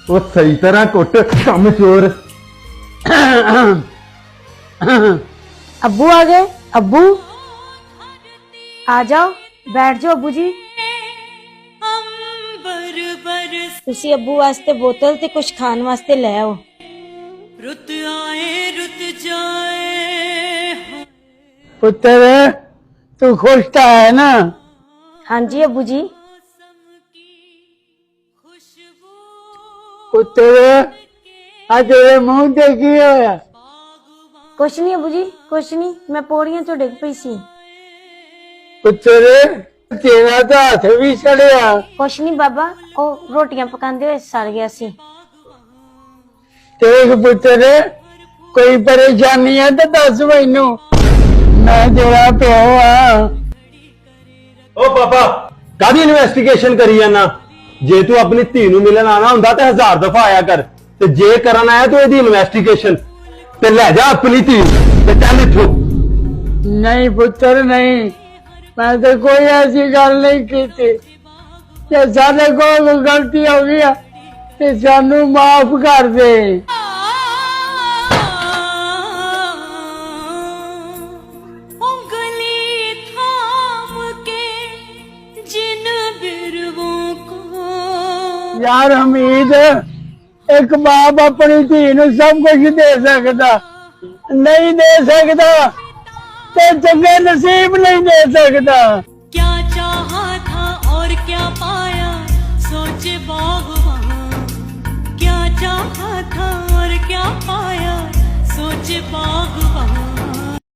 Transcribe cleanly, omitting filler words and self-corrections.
वो सही तरह कुट कम चोर। अब्बू आ गए। अब्बू आ जाओ, बैठ जाओ अब्बू जी। तुसी अब्बू वास्ते बोतल ते कुछ खान वास्ते ले आओ। रुत आए रुत जाए। पुत्र तू खुश तो है ना? हाँ जी अब्बू जी। पुत्र आ तेरे मुंह ते की होया? कुछ नहीं अब्बू जी, कुछ नहीं, मैं पौड़ियां तो डिग पई सी। पुत्र तेरा तो हाथ भी सड़िया। कुछ नहीं बाबा, ओ रोटियां पकांदे हुए सड़ गया सी। देख पुत्र कोई परेशानी है तो दस मैनू, मैं तेरा प्यो हाँ। ओ पापा कादी इन्वेस्टिगेशन करी जाना? जे तू अपनी धी नूं मिलन आना हुंदा ते 1000 दफा आया कर, ते जे करन आया तू एदी इन्वेस्टिगेशन ते ले जा अपनी धी ते चल इत्थों। नहीं पुत्र नहीं, मैं तो कोई ऐसी गल नहीं की थी। जे साडे कोल गलती हो गई ते सानू माफ कर दे। उंगली थाम के जिन बिरवों को। यार हमीद, एक बाप अपनी धी नूं सब कुछ दे सकता, नहीं दे सकता ते चंगे नसीब नहीं दे सकता। क्या चाहा था और क्या पाया, सोच बागवान। क्या चाहा था और क्या पाया, सोच बागवान।